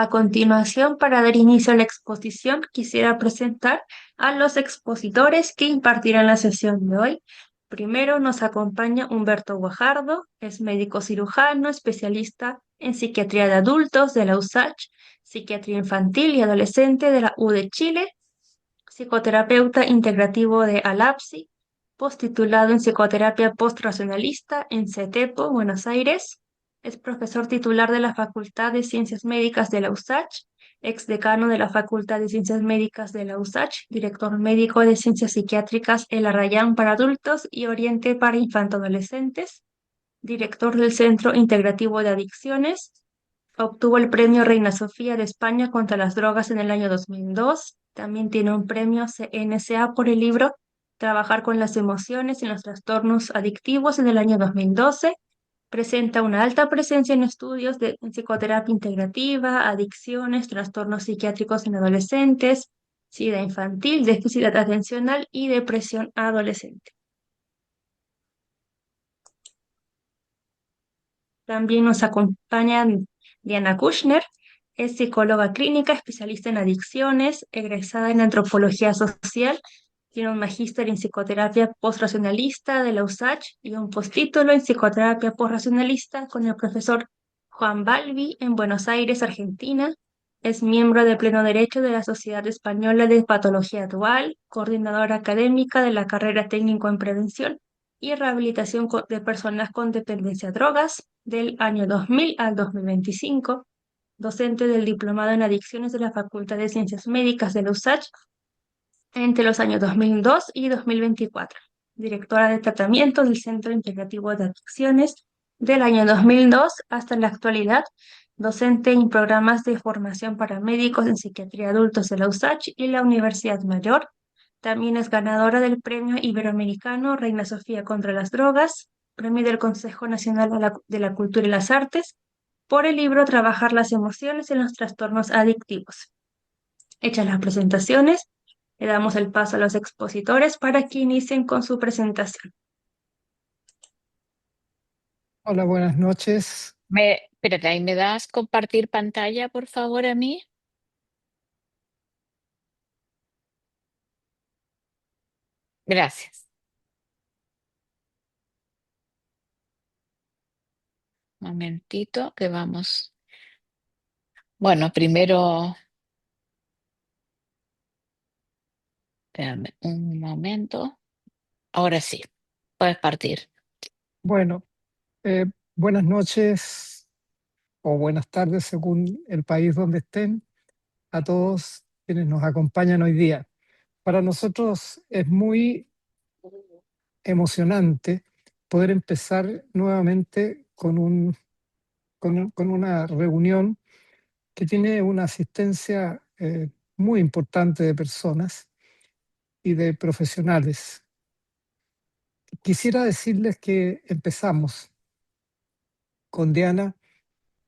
A continuación, para dar inicio a la exposición, quisiera presentar a los expositores que impartirán la sesión de hoy. Primero nos acompaña Humberto Guajardo, es médico cirujano, especialista en psiquiatría de adultos de la USACH, psiquiatría infantil y adolescente de la U de Chile, psicoterapeuta integrativo de ALAPSI, postitulado en psicoterapia postracionalista en CETEPO, Buenos Aires. Es profesor titular de la Facultad de Ciencias Médicas de la USACH, exdecano de la Facultad de Ciencias Médicas de la USACH, director médico de Ciencias Psiquiátricas El Arrayán para adultos y Oriente para infanto-adolescentes, director del Centro Integrativo de Adicciones. Obtuvo el premio Reina Sofía de España contra las drogas en el año 2002. También tiene un premio CNSA por el libro Trabajar con las emociones en los trastornos adictivos en el año 2012. Presenta una alta presencia en estudios de psicoterapia integrativa, adicciones, trastornos psiquiátricos en adolescentes, SIDA infantil, déficit atencional y depresión adolescente. También nos acompaña Diana Kushner, es psicóloga clínica, especialista en adicciones, egresada en antropología social, tiene un magíster en psicoterapia postracionalista de la USACH y un postítulo en psicoterapia postracionalista con el profesor Juan Balbi en Buenos Aires, Argentina. Es miembro de pleno derecho de la Sociedad Española de Patología Dual, coordinadora académica de la carrera técnico en prevención y rehabilitación de personas con dependencia a drogas del año 2000 al 2025, docente del Diplomado en Adicciones de la Facultad de Ciencias Médicas de la USACH entre los años 2002 y 2024, directora de tratamiento del Centro Integrativo de Adicciones del año 2002 hasta la actualidad, docente en programas de formación para médicos en psiquiatría de adultos de la USACH y la Universidad Mayor. También es ganadora del Premio Iberoamericano Reina Sofía contra las Drogas, Premio del Consejo Nacional de la Cultura y las Artes, por el libro Trabajar las emociones en los trastornos adictivos. Hechas las presentaciones, le damos el paso a los expositores para que inicien con su presentación. Hola, buenas noches. Espérate, ¿ahí me das compartir pantalla, por favor, a mí? Gracias. Momentito, que vamos. Bueno, primero, espérame un momento. Ahora sí, puedes partir. Bueno, buenas noches o buenas tardes según el país donde estén, a todos quienes nos acompañan hoy día. Para nosotros es muy emocionante poder empezar nuevamente con una reunión que tiene una asistencia muy importante de personas y de profesionales. Quisiera decirles que empezamos con Diana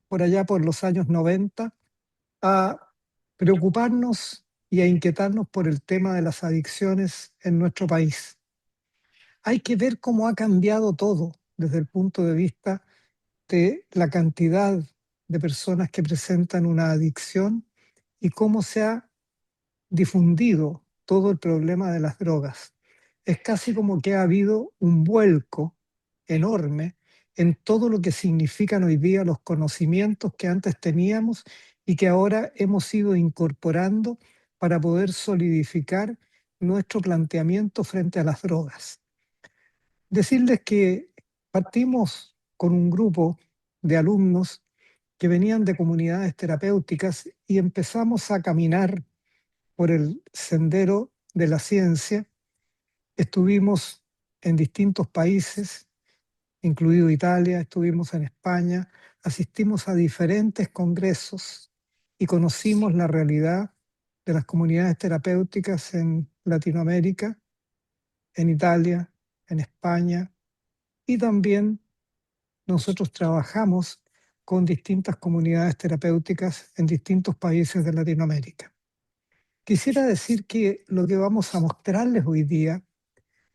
por allá por los años 90 a preocuparnos y a inquietarnos por el tema de las adicciones en nuestro país. Hay que ver cómo ha cambiado todo desde el punto de vista de la cantidad de personas que presentan una adicción y cómo se ha difundido todo el problema de las drogas. Es casi como que ha habido un vuelco enorme en todo lo que significan hoy día los conocimientos que antes teníamos y que ahora hemos ido incorporando para poder solidificar nuestro planteamiento frente a las drogas. Decirles que partimos con un grupo de alumnos que venían de comunidades terapéuticas y empezamos a caminar por el sendero de la ciencia. Estuvimos en distintos países, incluido Italia, estuvimos en España, asistimos a diferentes congresos y conocimos la realidad de las comunidades terapéuticas en Latinoamérica, en Italia, en España, y también nosotros trabajamos con distintas comunidades terapéuticas en distintos países de Latinoamérica. Quisiera decir que lo que vamos a mostrarles hoy día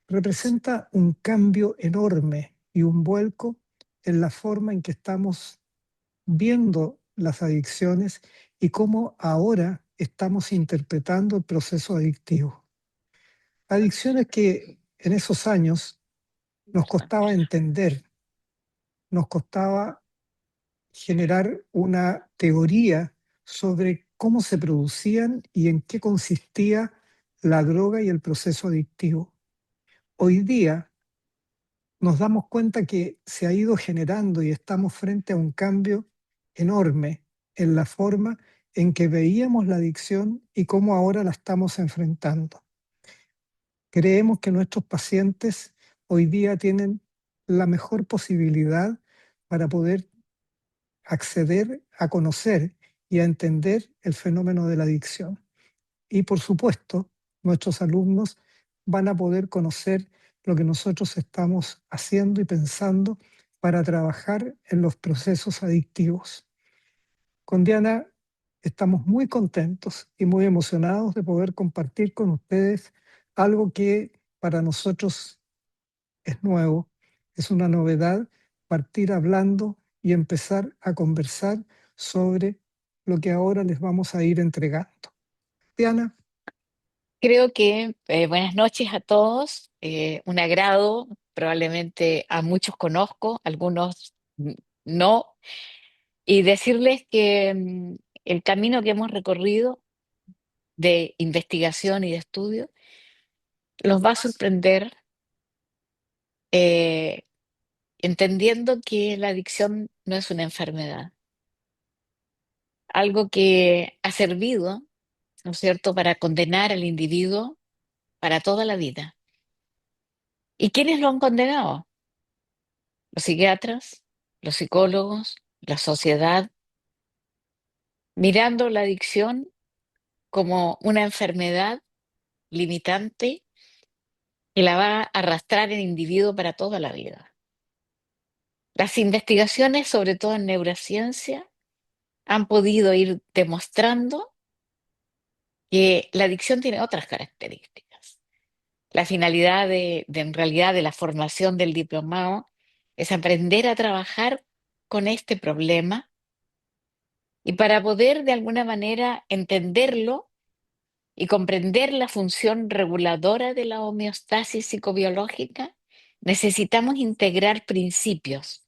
representa un cambio enorme y un vuelco en la forma en que estamos viendo las adicciones y cómo ahora estamos interpretando el proceso adictivo. Adicciones que en esos años nos costaba entender, nos costaba generar una teoría sobre cómo se producían y en qué consistía la droga y el proceso adictivo. Hoy día nos damos cuenta que se ha ido generando y estamos frente a un cambio enorme en la forma en que veíamos la adicción y cómo ahora la estamos enfrentando. Creemos que nuestros pacientes hoy día tienen la mejor posibilidad para poder acceder a conocer y a entender el fenómeno de la adicción. Y por supuesto, nuestros alumnos van a poder conocer lo que nosotros estamos haciendo y pensando para trabajar en los procesos adictivos. Con Diana estamos muy contentos y muy emocionados de poder compartir con ustedes algo que para nosotros es nuevo, es una novedad, partir hablando y empezar a conversar sobre lo que ahora les vamos a ir entregando. Diana. Creo que buenas noches a todos. Un agrado, probablemente a muchos conozco, algunos no. Y decirles que el camino que hemos recorrido de investigación y de estudio los va a sorprender, eh, entendiendo que la adicción no es una enfermedad, algo que ha servido, ¿no es cierto?, para condenar al individuo para toda la vida. ¿Y quiénes lo han condenado? Los psiquiatras, los psicólogos, la sociedad, mirando la adicción como una enfermedad limitante que la va a arrastrar el individuo para toda la vida. Las investigaciones, sobre todo en neurociencia, han podido ir demostrando que la adicción tiene otras características. La finalidad en realidad de la formación del diplomado es aprender a trabajar con este problema y para poder de alguna manera entenderlo y comprender la función reguladora de la homeostasis psicobiológica, necesitamos integrar principios.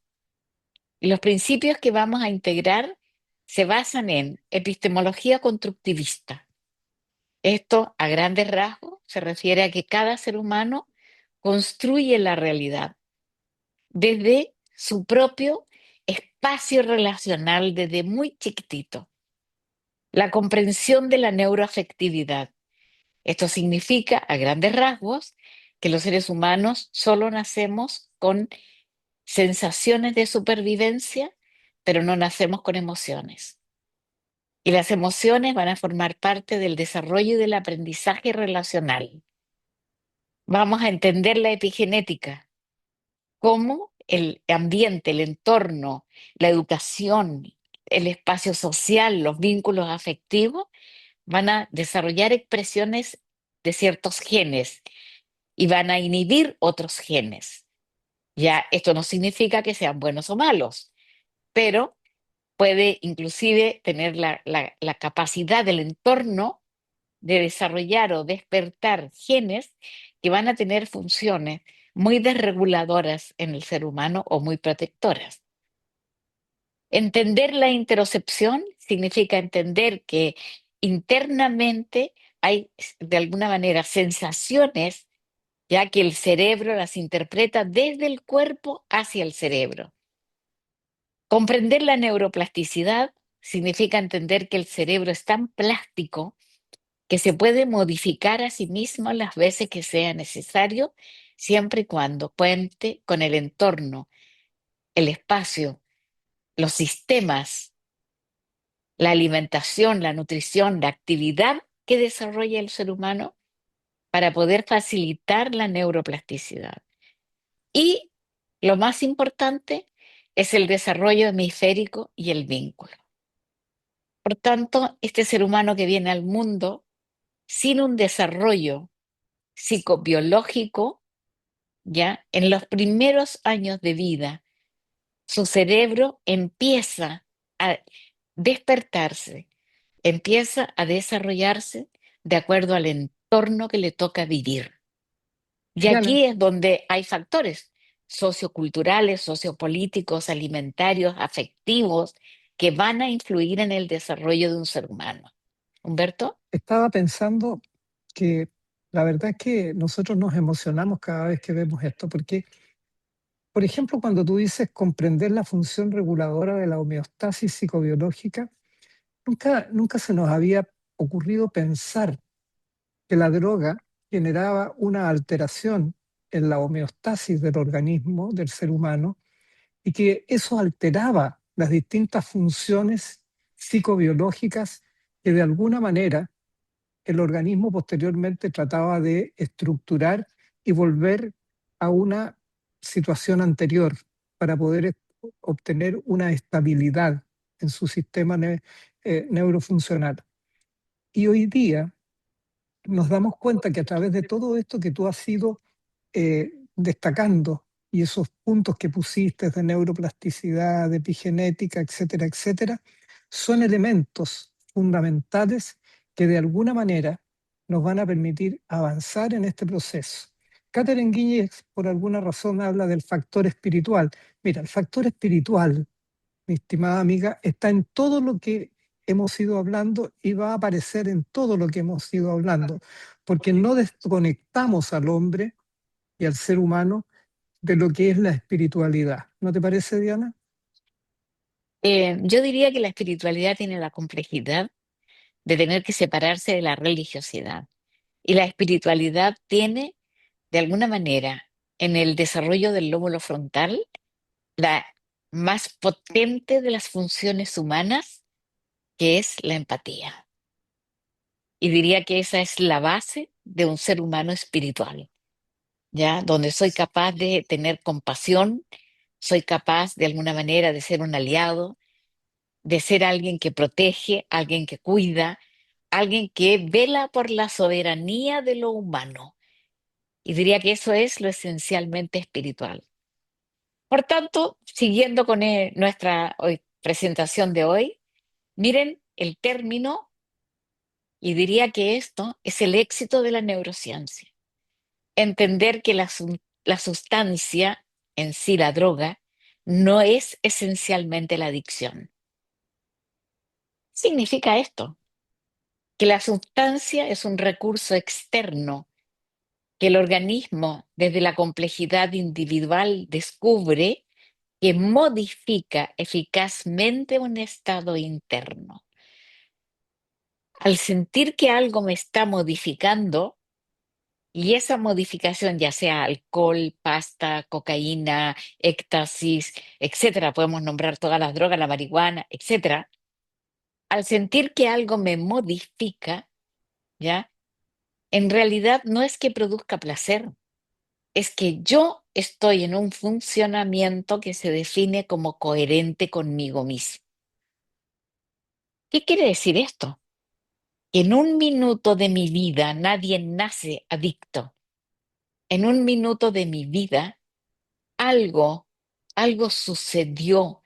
Y los principios que vamos a integrar se basan en epistemología constructivista. Esto, a grandes rasgos, se refiere a que cada ser humano construye la realidad desde su propio espacio relacional, desde muy chiquitito. La comprensión de la neuroafectividad. Esto significa, a grandes rasgos, que los seres humanos solo nacemos con sensaciones de supervivencia, pero no nacemos con emociones. Y las emociones van a formar parte del desarrollo y del aprendizaje relacional. Vamos a entender la epigenética, cómo el ambiente, el entorno, la educación, el espacio social, los vínculos afectivos van a desarrollar expresiones de ciertos genes y van a inhibir otros genes. Ya esto no significa que sean buenos o malos, pero puede inclusive tener la capacidad del entorno de desarrollar o despertar genes que van a tener funciones muy desreguladoras en el ser humano o muy protectoras. Entender la interocepción significa entender que internamente hay de alguna manera sensaciones, ya que el cerebro las interpreta desde el cuerpo hacia el cerebro. Comprender la neuroplasticidad significa entender que el cerebro es tan plástico que se puede modificar a sí mismo las veces que sea necesario, siempre y cuando cuente con el entorno, el espacio, los sistemas, la alimentación, la nutrición, la actividad que desarrolla el ser humano para poder facilitar la neuroplasticidad. Y lo más importante es el desarrollo hemisférico y el vínculo. Por tanto, este ser humano que viene al mundo sin un desarrollo psicobiológico, ya en los primeros años de vida, su cerebro empieza a despertarse, empieza a desarrollarse de acuerdo al entorno que le toca vivir. Y Diana, aquí es donde hay factores socioculturales, sociopolíticos, alimentarios, afectivos, que van a influir en el desarrollo de un ser humano. Humberto. estaba pensando que la verdad es que nosotros nos emocionamos cada vez que vemos esto, porque, por ejemplo, cuando tú dices comprender la función reguladora de la homeostasis psicobiológica, nunca se nos había ocurrido pensar que la droga generaba una alteración en la homeostasis del organismo del ser humano y que eso alteraba las distintas funciones psicobiológicas que de alguna manera el organismo posteriormente trataba de estructurar y volver a una situación anterior para poder obtener una estabilidad en su sistema neurofuncional. Y hoy día nos damos cuenta que a través de todo esto que tú has ido destacando y esos puntos que pusiste de neuroplasticidad, de epigenética, etcétera, etcétera, son elementos fundamentales que de alguna manera nos van a permitir avanzar en este proceso. Catherine Guinness, por alguna razón, habla del factor espiritual. Mira, el factor espiritual, mi estimada amiga, está en todo lo que hemos ido hablando y va a aparecer en todo lo que hemos ido hablando, porque no desconectamos al hombre y al ser humano de lo que es la espiritualidad. ¿No te parece, Diana? Yo diría que la espiritualidad tiene la complejidad de tener que separarse de la religiosidad. Y la espiritualidad tiene, de alguna manera, en el desarrollo del lóbulo frontal, la más potente de las funciones humanas, que es la empatía. Y diría que esa es la base de un ser humano espiritual, ¿ya? Donde soy capaz de tener compasión, soy capaz de alguna manera de ser un aliado, de ser alguien que protege, alguien que cuida, alguien que vela por la soberanía de lo humano. Y diría que eso es lo esencialmente espiritual. Por tanto, siguiendo con nuestra presentación de hoy, miren el término y diría que esto es el éxito de la neurociencia. Entender que la sustancia en sí, la droga, no es esencialmente la adicción. Significa esto, que la sustancia es un recurso externo que el organismo, desde la complejidad individual, descubre que modifica eficazmente un estado interno. Al sentir que algo me está modificando, y esa modificación, ya sea alcohol, pasta, cocaína, éxtasis, etcétera, podemos nombrar todas las drogas, la marihuana, etcétera, al sentir que algo me modifica, ¿ya? En realidad no es que produzca placer, es que yo estoy en un funcionamiento que se define como coherente conmigo mismo. ¿Qué quiere decir esto? Que en un minuto de mi vida nadie nace adicto. En un minuto de mi vida algo, algo sucedió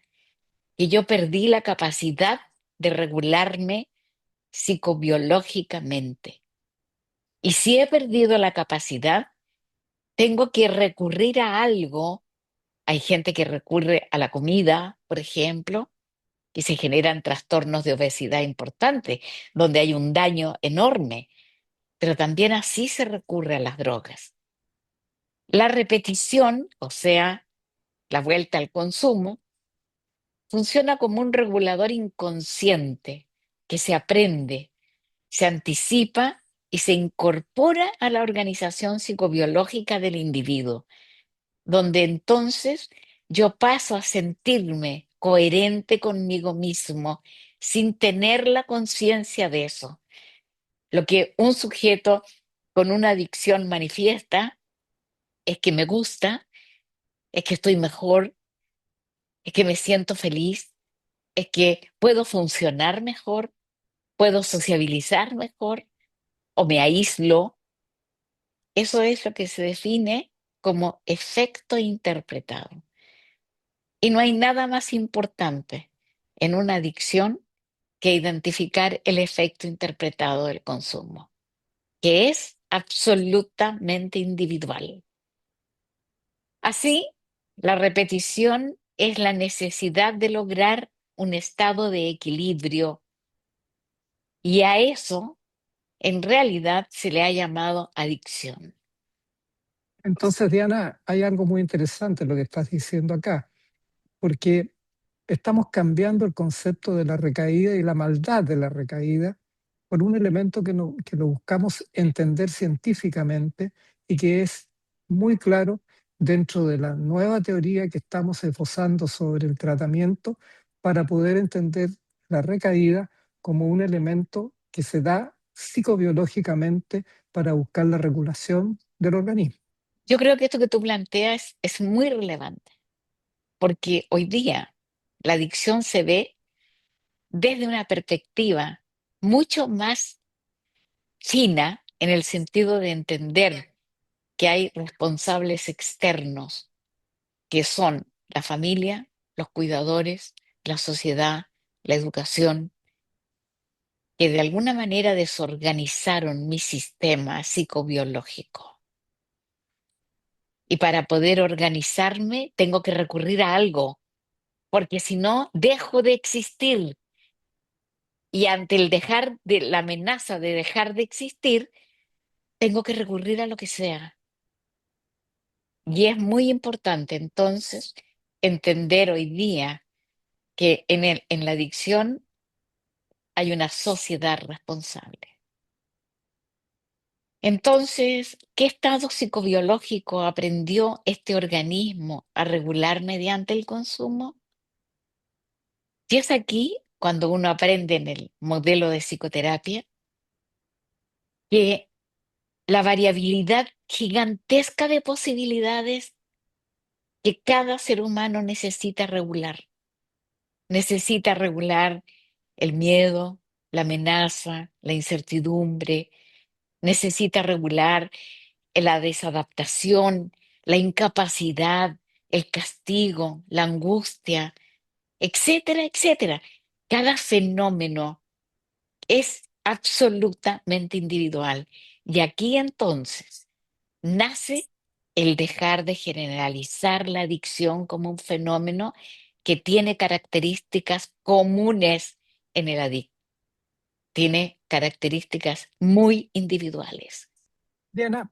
que yo perdí la capacidad de regularme psicobiológicamente. Y si he perdido la capacidad, tengo que recurrir a algo. Hay gente que recurre a la comida, por ejemplo, y se generan trastornos de obesidad importantes, donde hay un daño enorme, pero también así se recurre a las drogas. La repetición, o sea, la vuelta al consumo, funciona como un regulador inconsciente que se aprende, se anticipa y se incorpora a la organización psicobiológica del individuo, donde entonces yo paso a sentirme coherente conmigo mismo sin tener la conciencia de eso. Lo que un sujeto con una adicción manifiesta es que me gusta, es que estoy mejor, es que me siento feliz, es que puedo funcionar mejor, puedo sociabilizar mejor o me aíslo. Eso es lo que se define como efecto interpretado. Y no hay nada más importante en una adicción que identificar el efecto interpretado del consumo, que es absolutamente individual. Así, la repetición es la necesidad de lograr un estado de equilibrio y a eso en realidad se le ha llamado adicción. Entonces, Diana, hay algo muy interesante en lo que estás diciendo acá, porque estamos cambiando el concepto de la recaída y la maldad de la recaída por un elemento que, que lo buscamos entender científicamente y que es muy claro dentro de la nueva teoría que estamos esbozando sobre el tratamiento para poder entender la recaída como un elemento que se da psicobiológicamente para buscar la regulación del organismo. Yo creo que esto que tú planteas es muy relevante, porque hoy día la adicción se ve desde una perspectiva mucho más fina en el sentido de entender que hay responsables externos, que son la familia, los cuidadores, la sociedad, la educación, que de alguna manera desorganizaron mi sistema psicobiológico. Y para poder organizarme tengo que recurrir a algo, porque si no, dejo de existir. Y ante el dejar de la amenaza de dejar de existir, tengo que recurrir a lo que sea. Y es muy importante entonces entender hoy día que en la adicción hay una sociedad responsable. Entonces, ¿qué estado psicobiológico aprendió este organismo a regular mediante el consumo? Y es aquí cuando uno aprende en el modelo de psicoterapia que la variabilidad gigantesca de posibilidades que cada ser humano necesita regular. Necesita regular el miedo, la amenaza, la incertidumbre, necesita regular la desadaptación, la incapacidad, el castigo, la angustia, etcétera, etcétera. Cada fenómeno es absolutamente individual. Y aquí entonces nace el dejar de generalizar la adicción como un fenómeno que tiene características comunes en el adicto. Tiene características muy individuales. Diana,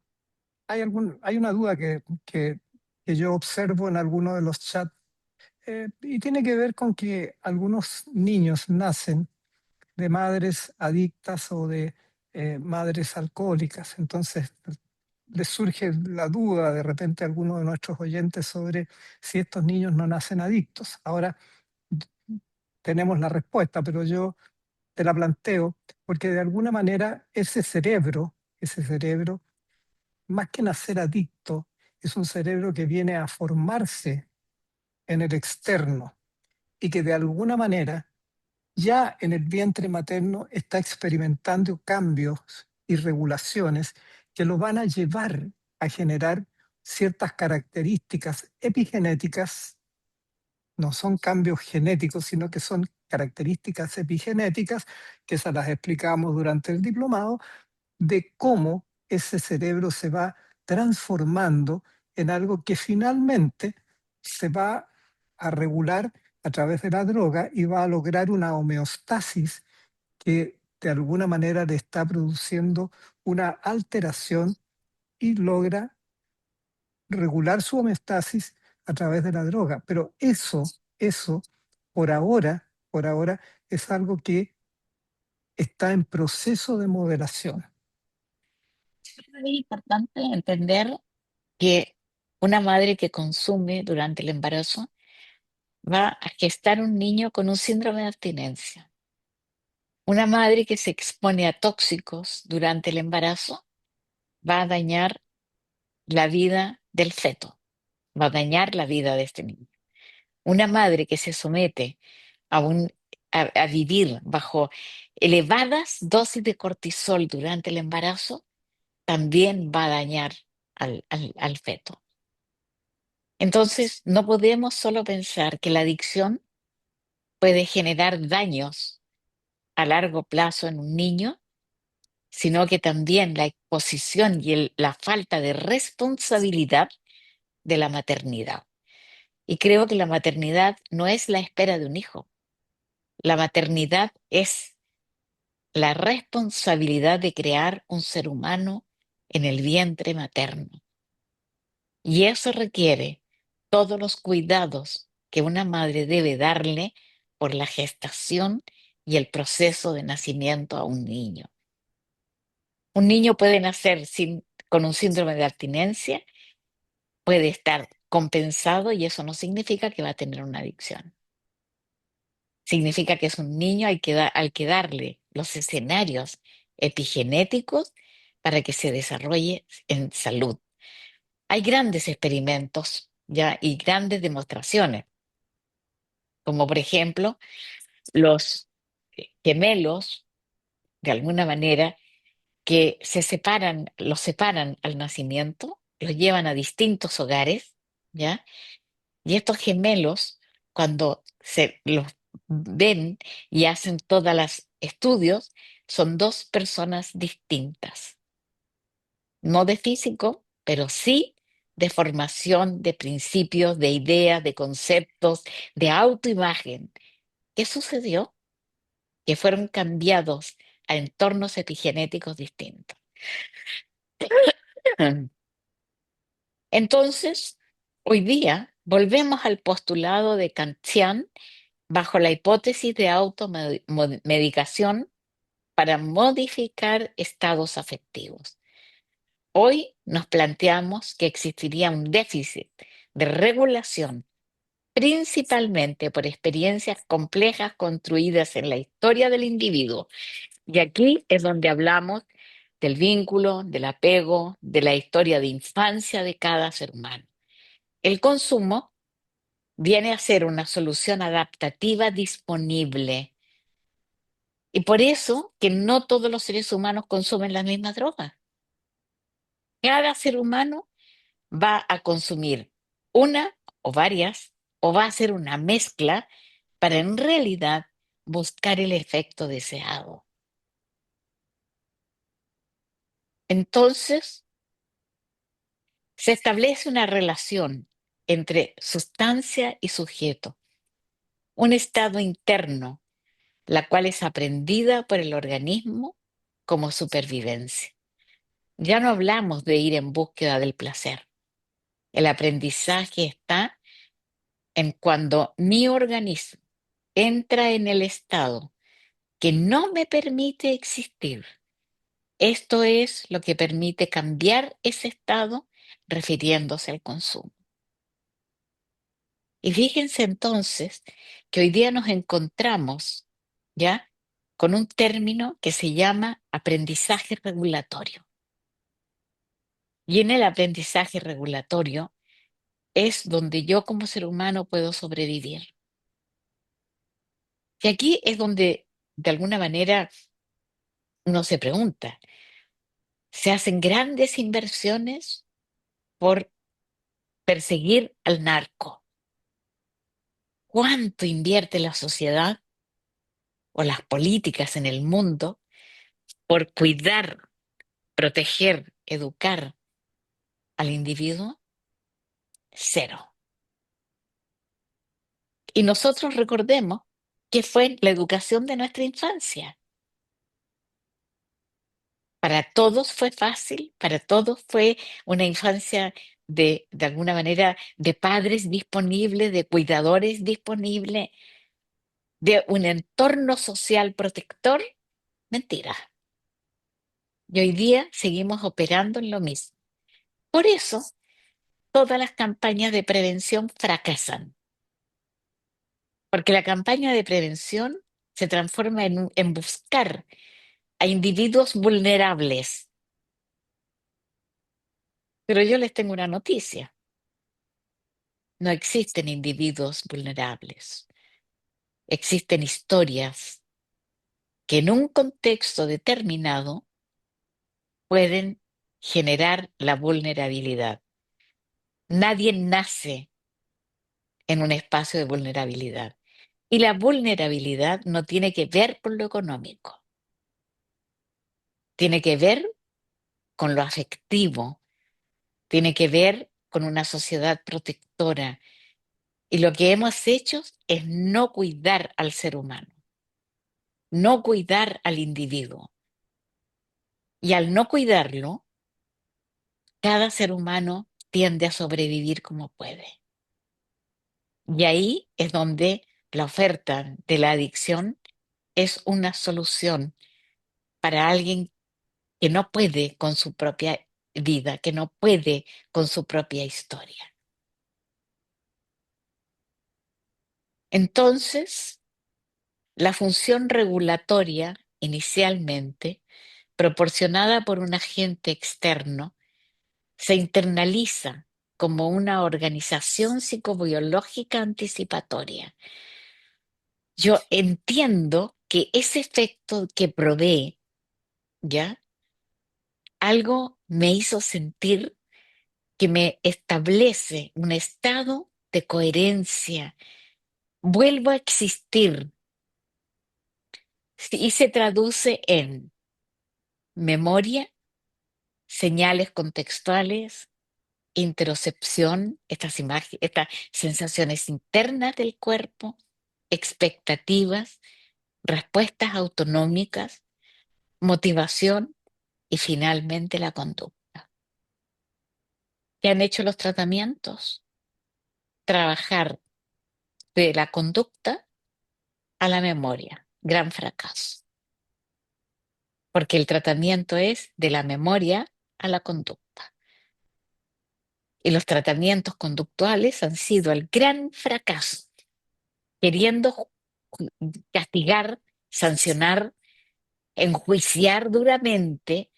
hay una duda que yo observo en algunos de los chats y tiene que ver con que algunos niños nacen de madres adictas o de madres alcohólicas. Entonces, les surge la duda de repente a algunos de nuestros oyentes sobre si estos niños no nacen adictos. Ahora tenemos la respuesta, pero yo te la planteo porque de alguna manera ese cerebro, más que nacer adicto, es un cerebro que viene a formarse en el externo y que de alguna manera ya en el vientre materno está experimentando cambios y regulaciones que lo van a llevar a generar ciertas características epigenéticas. No son cambios genéticos, sino que son características epigenéticas, que esas las explicamos durante el diplomado, de cómo ese cerebro se va transformando en algo que finalmente se va a regular a través de la droga y va a lograr una homeostasis que de alguna manera le está produciendo una alteración y logra regular su homeostasis a través de la droga. Pero eso, por ahora, es algo que está en proceso de moderación. Es importante entender que una madre que consume durante el embarazo va a gestar un niño con un síndrome de abstinencia. Una madre que se expone a tóxicos durante el embarazo va a dañar la vida del feto, va a dañar la vida de este niño. Una madre que se somete a, a vivir bajo elevadas dosis de cortisol durante el embarazo también va a dañar al feto. Entonces, no podemos solo pensar que la adicción puede generar daños a largo plazo en un niño, sino que también la exposición y la falta de responsabilidad de la maternidad. Y creo que la maternidad no es la espera de un hijo. La maternidad es la responsabilidad de crear un ser humano en el vientre materno. Y eso requiere todos los cuidados que una madre debe darle por la gestación y el proceso de nacimiento a un niño. Un niño puede nacer con un síndrome de abstinencia, puede estar compensado y eso no significa que va a tener una adicción. Significa que es un niño al que darle los escenarios epigenéticos para que se desarrolle en salud. Hay grandes experimentos ya y grandes demostraciones, como por ejemplo los gemelos, de alguna manera, que los separan al nacimiento, los llevan a distintos hogares, ¿ya? Y estos gemelos, cuando se los ven y hacen todos los estudios, son dos personas distintas. No de físico, pero sí de formación, de principios, de ideas, de conceptos, de autoimagen. ¿Qué sucedió? Que fueron cambiados a entornos epigenéticos distintos. Entonces, hoy día volvemos al postulado de Kantian bajo la hipótesis de automedicación para modificar estados afectivos. Hoy nos planteamos que existiría un déficit de regulación, principalmente por experiencias complejas construidas en la historia del individuo. Y aquí es donde hablamos del vínculo, del apego, de la historia de infancia de cada ser humano. El consumo viene a ser una solución adaptativa disponible. Y por eso que no todos los seres humanos consumen la misma droga. Cada ser humano va a consumir una o varias, o va a hacer una mezcla para en realidad buscar el efecto deseado. Entonces, se establece una relación entre sustancia y sujeto, un estado interno, la cual es aprendida por el organismo como supervivencia. Ya no hablamos de ir en búsqueda del placer. El aprendizaje está en cuando mi organismo entra en el estado que no me permite existir. Esto es lo que permite cambiar ese estado refiriéndose al consumo. Y fíjense entonces que hoy día nos encontramos ya con un término que se llama aprendizaje regulatorio. Y en el aprendizaje regulatorio es donde yo como ser humano puedo sobrevivir. Y aquí es donde, de alguna manera, uno se pregunta, ¿se hacen grandes inversiones por perseguir al narco? ¿Cuánto invierte la sociedad o las políticas en el mundo por cuidar, proteger, educar al individuo? Cero. Y nosotros recordemos que fue la educación de nuestra infancia. Para todos fue fácil, para todos fue una infancia de alguna manera de padres disponibles, de cuidadores disponibles, de un entorno social protector. Mentira. Y hoy día seguimos operando en lo mismo. Por eso, todas las campañas de prevención fracasan, porque la campaña de prevención se transforma en buscar a individuos vulnerables. Pero yo les tengo una noticia. No existen individuos vulnerables. Existen historias que en un contexto determinado pueden generar la vulnerabilidad. Nadie nace en un espacio de vulnerabilidad. Y la vulnerabilidad no tiene que ver con lo económico, tiene que ver con lo afectivo, tiene que ver con una sociedad protectora. Y lo que hemos hecho es no cuidar al ser humano, no cuidar al individuo. Y al no cuidarlo, cada ser humano tiende a sobrevivir como puede. Y ahí es donde la oferta de la adicción es una solución para alguien que no puede con su propia vida, que no puede con su propia historia. Entonces, la función regulatoria, inicialmente, proporcionada por un agente externo, se internaliza como una organización psicobiológica anticipatoria. Yo entiendo que ese efecto que provee, ¿ya? Algo me hizo sentir que me establece un estado de coherencia. Vuelvo a existir y se traduce en memoria, señales contextuales, interocepción, estas imágenes, estas sensaciones internas del cuerpo, expectativas, respuestas autonómicas, motivación y finalmente la conducta. ¿Qué han hecho los tratamientos? Trabajar de la conducta a la memoria. Gran fracaso, porque el tratamiento es de la memoria a la conducta. Y los tratamientos conductuales han sido el gran fracaso, queriendo castigar, sancionar, enjuiciar duramente,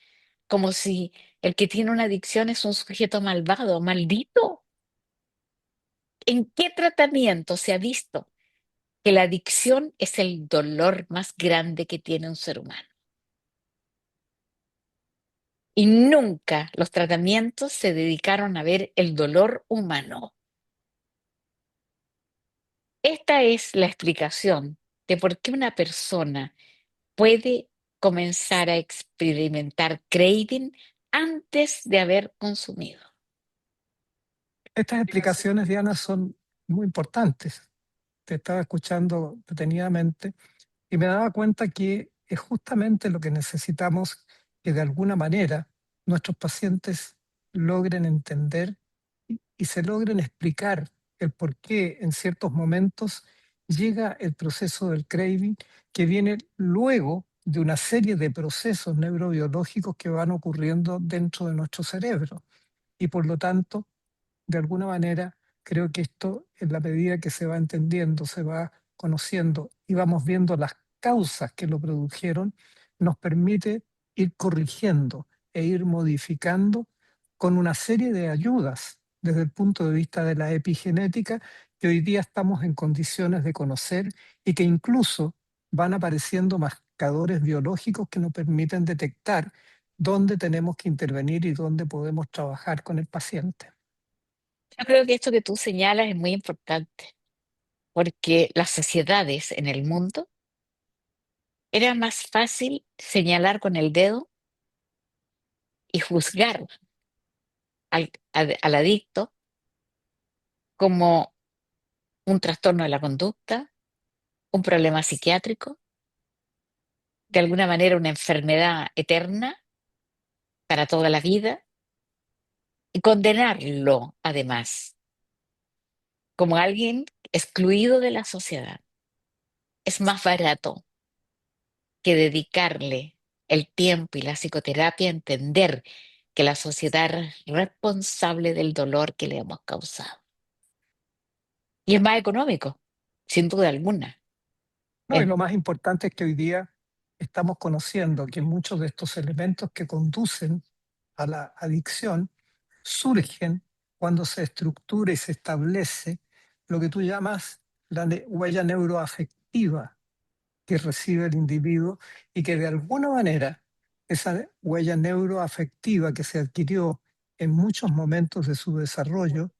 como si el que tiene una adicción es un sujeto malvado, maldito. ¿En qué tratamiento se ha visto que la adicción es el dolor más grande que tiene un ser humano? Y nunca los tratamientos se dedicaron a ver el dolor humano. Esta es la explicación de por qué una persona puede comenzar a experimentar craving antes de haber consumido. Estas explicaciones, Diana, son muy importantes. Te estaba escuchando detenidamente y me daba cuenta que es justamente lo que necesitamos, que de alguna manera nuestros pacientes logren entender y se logren explicar el por qué en ciertos momentos llega el proceso del craving, que viene luego de una serie de procesos neurobiológicos que van ocurriendo dentro de nuestro cerebro. Y por lo tanto, de alguna manera, creo que esto, en la medida que se va entendiendo, se va conociendo y vamos viendo las causas que lo produjeron, nos permite ir corrigiendo e ir modificando con una serie de ayudas desde el punto de vista de la epigenética que hoy día estamos en condiciones de conocer y que incluso van apareciendo marcadores biológicos que nos permiten detectar dónde tenemos que intervenir y dónde podemos trabajar con el paciente. Yo creo que esto que tú señalas es muy importante, porque las sociedades en el mundo era más fácil señalar con el dedo y juzgar al adicto como un trastorno de la conducta, un problema psiquiátrico, de alguna manera una enfermedad eterna para toda la vida, y condenarlo además como alguien excluido de la sociedad. Es más barato que dedicarle el tiempo y la psicoterapia a entender que la sociedad es responsable del dolor que le hemos causado. Y es más económico, sin duda alguna. No, y lo más importante es que hoy día estamos conociendo que muchos de estos elementos que conducen a la adicción surgen cuando se estructura y se establece lo que tú llamas la huella neuroafectiva que recibe el individuo y que de alguna manera esa huella neuroafectiva que se adquirió en muchos momentos de su desarrollo,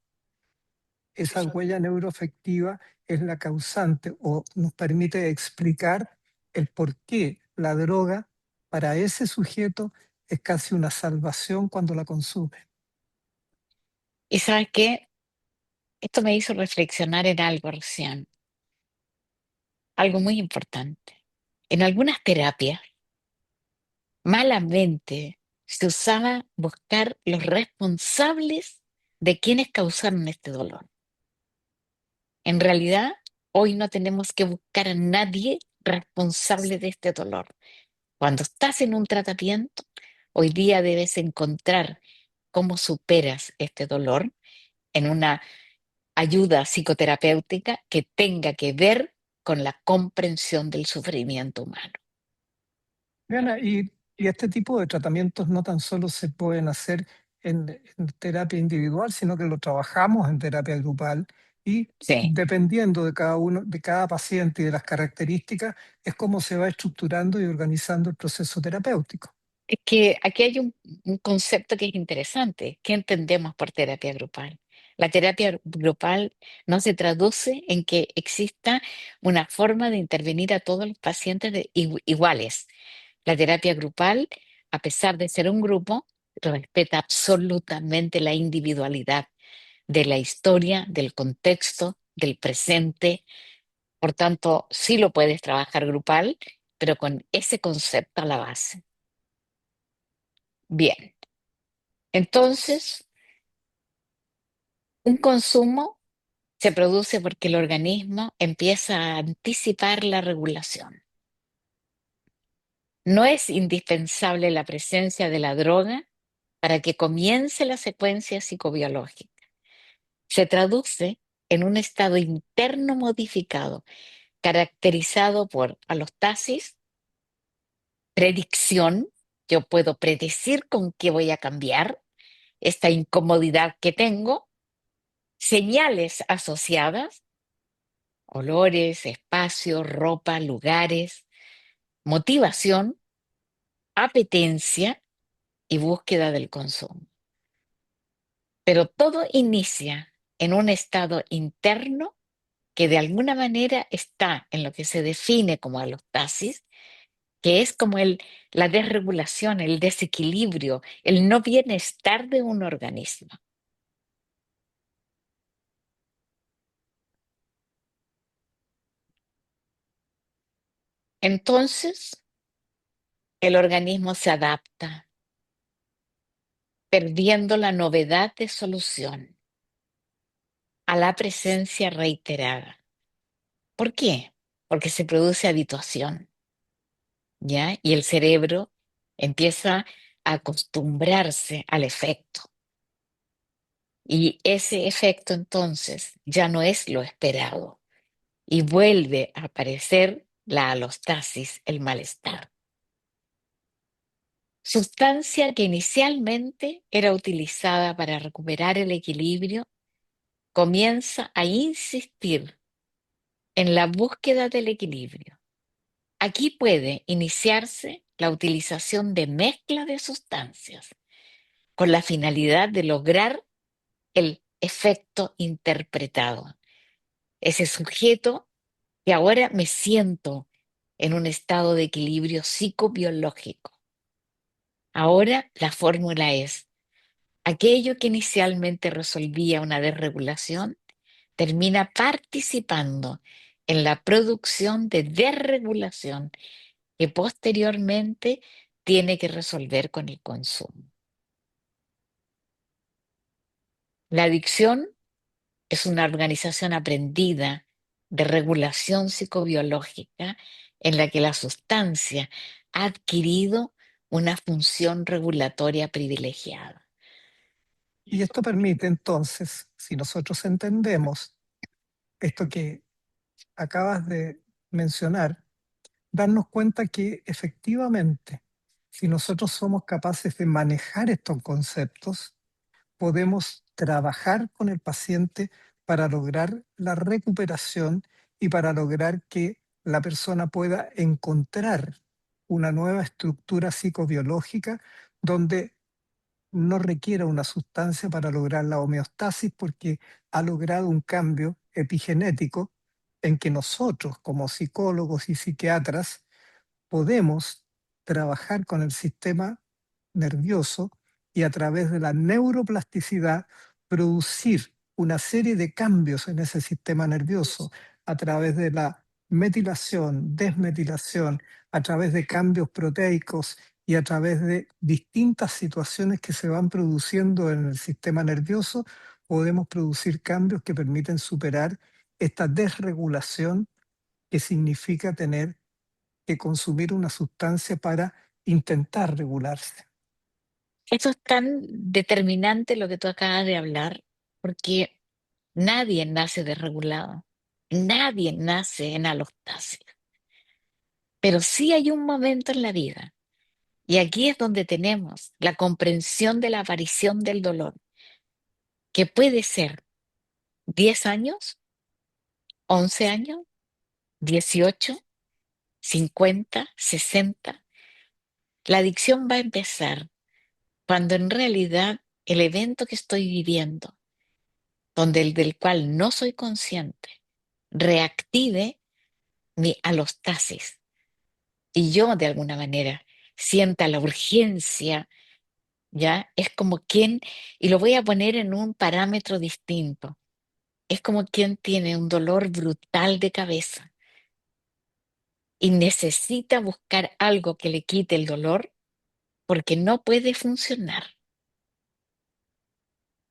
esa huella neuroafectiva es la causante o nos permite explicar el por qué la droga para ese sujeto es casi una salvación cuando la consume. Y ¿sabes qué? Esto me hizo reflexionar en algo recién, algo muy importante. En algunas terapias, malamente se usaba buscar los responsables de quienes causaron este dolor. En realidad, hoy no tenemos que buscar a nadie responsable de este dolor. Cuando estás en un tratamiento, hoy día debes encontrar cómo superas este dolor en una ayuda psicoterapéutica que tenga que ver con la comprensión del sufrimiento humano. Diana, y este tipo de tratamientos no tan solo se pueden hacer en terapia individual, sino que lo trabajamos en terapia grupal y Sí, dependiendo de cada uno, de cada paciente y de las características, es como se va estructurando y organizando el proceso terapéutico. es que aquí hay un concepto que es interesante. ¿Qué entendemos por terapia grupal? La terapia grupal no se traduce en que exista una forma de intervenir a todos los pacientes iguales. La terapia grupal, a pesar de ser un grupo, respeta absolutamente la individualidad de la historia, del contexto, del presente. Por tanto, sí lo puedes trabajar grupal, pero con ese concepto a la base. Bien, entonces, un consumo se produce porque el organismo empieza a anticipar la regulación. No es indispensable la presencia de la droga para que comience la secuencia psicobiológica. Se traduce en un estado interno modificado, caracterizado por alostasis, predicción. Yo puedo predecir con qué voy a cambiar esta incomodidad que tengo, señales asociadas, olores, espacios, ropa, lugares, motivación, apetencia y búsqueda del consumo. Pero todo inicia en un estado interno que de alguna manera está en lo que se define como alostasis, que es como la desregulación, el desequilibrio, el no bienestar de un organismo. Entonces, el organismo se adapta, perdiendo la novedad de solución a la presencia reiterada. ¿Por qué? Porque se produce habituación, ¿ya? Y el cerebro empieza a acostumbrarse al efecto. Y ese efecto entonces ya no es lo esperado y vuelve a aparecer la alostasis, el malestar. Sustancia que inicialmente era utilizada para recuperar el equilibrio, comienza a insistir en la búsqueda del equilibrio. Aquí puede iniciarse la utilización de mezcla de sustancias con la finalidad de lograr el efecto interpretado. Ese sujeto que ahora me siento en un estado de equilibrio psicobiológico. Ahora la fórmula es: aquello que inicialmente resolvía una desregulación termina participando en la producción de desregulación que posteriormente tiene que resolver con el consumo. La adicción es una organización aprendida de regulación psicobiológica en la que la sustancia ha adquirido una función regulatoria privilegiada. Y esto permite entonces, si nosotros entendemos esto que acabas de mencionar, darnos cuenta que efectivamente, si nosotros somos capaces de manejar estos conceptos, podemos trabajar con el paciente para lograr la recuperación y para lograr que la persona pueda encontrar una nueva estructura psicobiológica donde no requiera una sustancia para lograr la homeostasis porque ha logrado un cambio epigenético en que nosotros, como psicólogos y psiquiatras, podemos trabajar con el sistema nervioso y a través de la neuroplasticidad producir una serie de cambios en ese sistema nervioso a través de la metilación, desmetilación, a través de cambios proteicos y a través de distintas situaciones que se van produciendo en el sistema nervioso, podemos producir cambios que permiten superar esta desregulación que significa tener que consumir una sustancia para intentar regularse. Eso es tan determinante lo que tú acabas de hablar, porque nadie nace desregulado, nadie nace en alostasis, pero sí hay un momento en la vida, y aquí es donde tenemos la comprensión de la aparición del dolor, que puede ser 10 años, 11 años, 18, 50, 60. La adicción va a empezar cuando en realidad el evento que estoy viviendo, del cual no soy consciente, reactive mi alostasis y yo de alguna manera sienta la urgencia, ¿ya? Es como quien, y lo voy a poner en un parámetro distinto, es como quien tiene un dolor brutal de cabeza y necesita buscar algo que le quite el dolor porque no puede funcionar.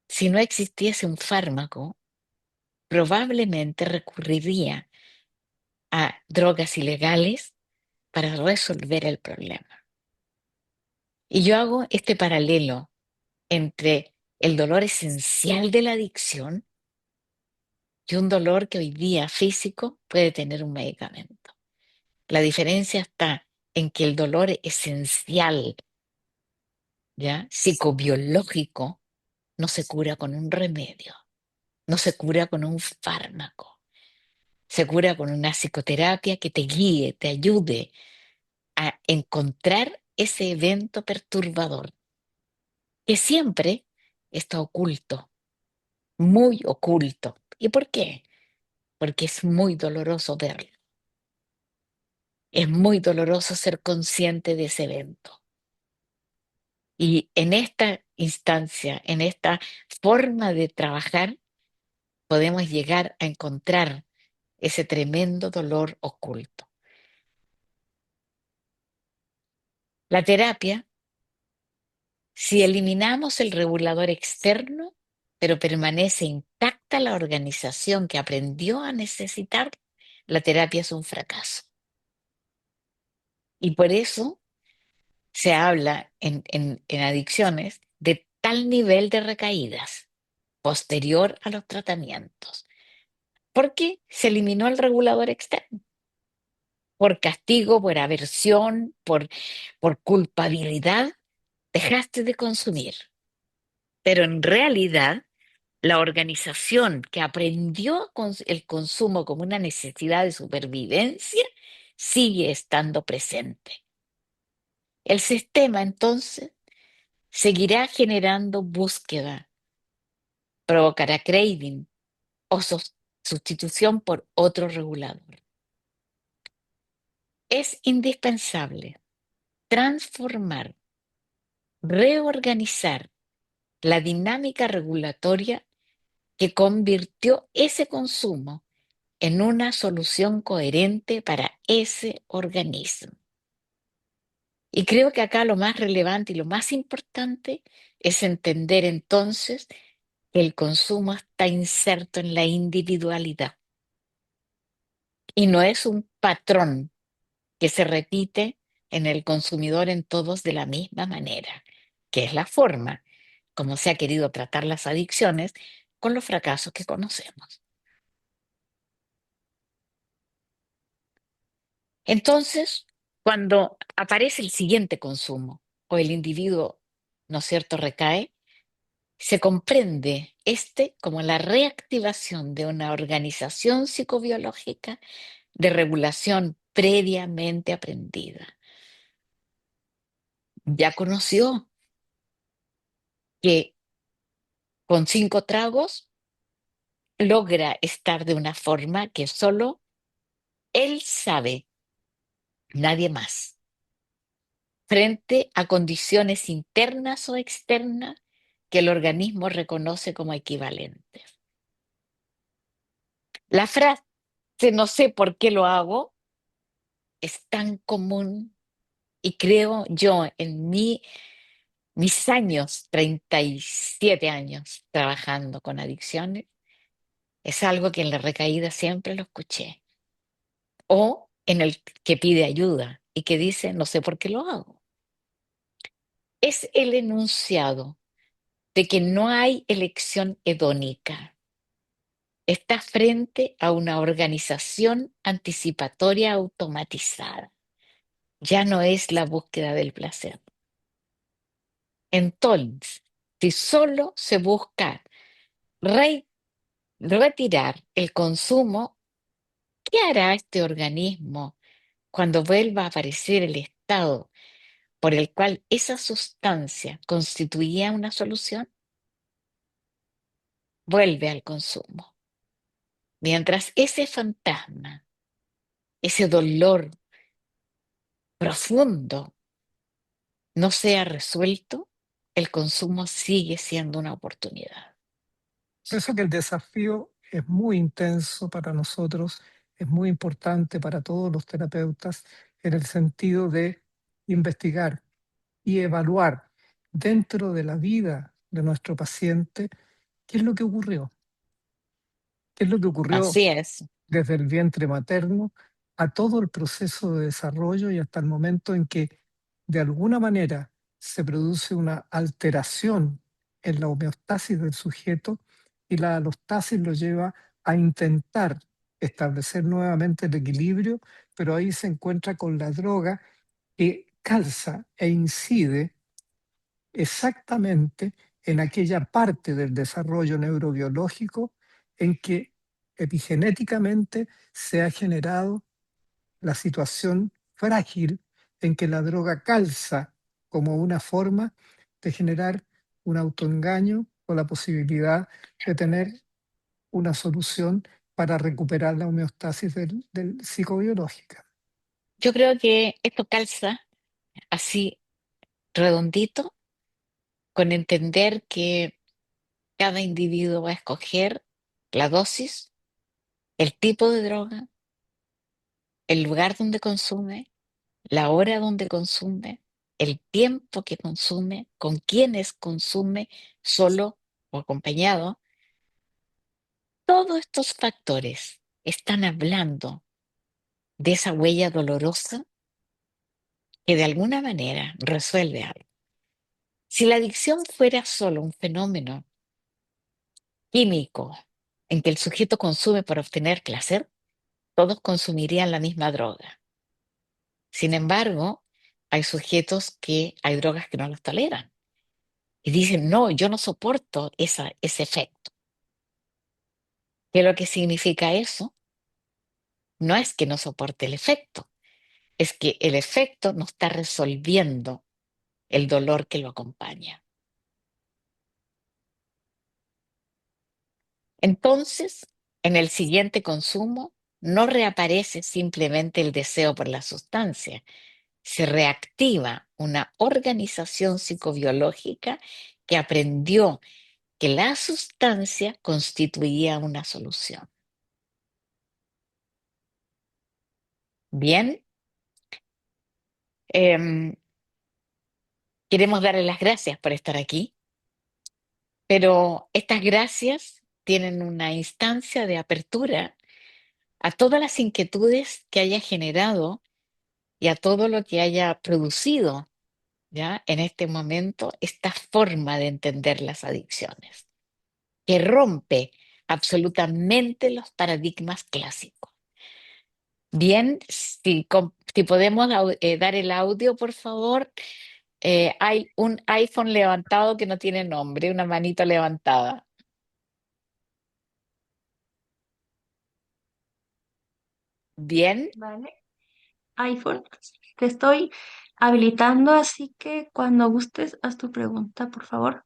Si no existiese un fármaco, probablemente recurriría a drogas ilegales para resolver el problema. Y yo hago este paralelo entre el dolor esencial de la adicción y un dolor que hoy día físico puede tener un medicamento. La diferencia está en que el dolor esencial, ¿ya? Psicobiológico, no se cura con un remedio, no se cura con un fármaco, se cura con una psicoterapia que te guíe, te ayude a encontrar ese evento perturbador que siempre está oculto, muy oculto. ¿Y por qué? Porque es muy doloroso verlo. Es muy doloroso ser consciente de ese evento. Y en esta instancia, en esta forma de trabajar, podemos llegar a encontrar ese tremendo dolor oculto. La terapia, si eliminamos el regulador externo, pero permanece intacta la organización que aprendió a necesitar, la terapia es un fracaso. Y por eso se habla en adicciones de tal nivel de recaídas posterior a los tratamientos, porque se eliminó el regulador externo, por castigo, por aversión, por culpabilidad, dejaste de consumir. Pero en realidad, la organización que aprendió el consumo como una necesidad de supervivencia sigue estando presente. El sistema entonces seguirá generando búsqueda, provocará craving o sustitución por otro regulador. Es indispensable transformar, reorganizar la dinámica regulatoria que convirtió ese consumo en una solución coherente para ese organismo. Y creo que acá lo más relevante y lo más importante es entender entonces que el consumo está inserto en la individualidad y no es un patrón que se repite en el consumidor en todos de la misma manera, que es la forma como se ha querido tratar las adicciones con los fracasos que conocemos. Entonces, cuando aparece el siguiente consumo o el individuo, ¿no es cierto?, recae, se comprende como la reactivación de una organización psicobiológica de regulación previamente aprendida. Ya conoció que con 5 tragos logra estar de una forma que solo él sabe, nadie más, frente a condiciones internas o externas que el organismo reconoce como equivalentes. La frase "no sé por qué lo hago" es tan común y creo yo en mis años, 37 años trabajando con adicciones, es algo que en la recaída siempre lo escuché. O en el que pide ayuda y que dice "no sé por qué lo hago". Es el enunciado de que no hay elección hedónica. Está frente a una organización anticipatoria automatizada. Ya no es la búsqueda del placer. Entonces, si solo se busca retirar el consumo, ¿qué hará este organismo cuando vuelva a aparecer el estado por el cual esa sustancia constituía una solución? Vuelve al consumo. Mientras ese fantasma, ese dolor profundo no sea resuelto, el consumo sigue siendo una oportunidad. Por eso que el desafío es muy intenso para nosotros, es muy importante para todos los terapeutas en el sentido de investigar y evaluar dentro de la vida de nuestro paciente qué es lo que ocurrió, qué es lo que ocurrió Así es. desde el vientre materno a todo el proceso de desarrollo y hasta el momento en que de alguna manera se produce una alteración en la homeostasis del sujeto y la alostasis lo lleva a intentar establecer nuevamente el equilibrio, pero ahí se encuentra con la droga que calza e incide exactamente en aquella parte del desarrollo neurobiológico en que epigenéticamente se ha generado la situación frágil en que la droga calza como una forma de generar un autoengaño o la posibilidad de tener una solución para recuperar la homeostasis del psicobiológica. Yo creo que esto calza así redondito con entender que cada individuo va a escoger la dosis, el tipo de droga, el lugar donde consume, la hora donde consume, el tiempo que consume, con quiénes consume, solo o acompañado. Todos estos factores están hablando de esa huella dolorosa que de alguna manera resuelve algo. Si la adicción fuera solo un fenómeno químico en que el sujeto consume para obtener placer, todos consumirían la misma droga. Sin embargo, hay drogas que no los toleran y dicen, no, yo no soporto ese efecto. ¿Qué lo que significa eso? No es que no soporte el efecto, es que el efecto no está resolviendo el dolor que lo acompaña. Entonces, en el siguiente consumo, no reaparece simplemente el deseo por la sustancia, se reactiva una organización psicobiológica que aprendió que la sustancia constituía una solución. Bien, em, queremos darle las gracias por estar aquí, pero estas gracias tienen una instancia de apertura a todas las inquietudes que haya generado y a todo lo que haya producido ya en este momento esta forma de entender las adicciones, que rompe absolutamente los paradigmas clásicos. Bien, si podemos dar el audio, por favor. Hay un iPhone levantado que no tiene nombre, una manito levantada. Bien, ¿Vale? iPhone, te estoy habilitando, así que cuando gustes, haz tu pregunta, por favor.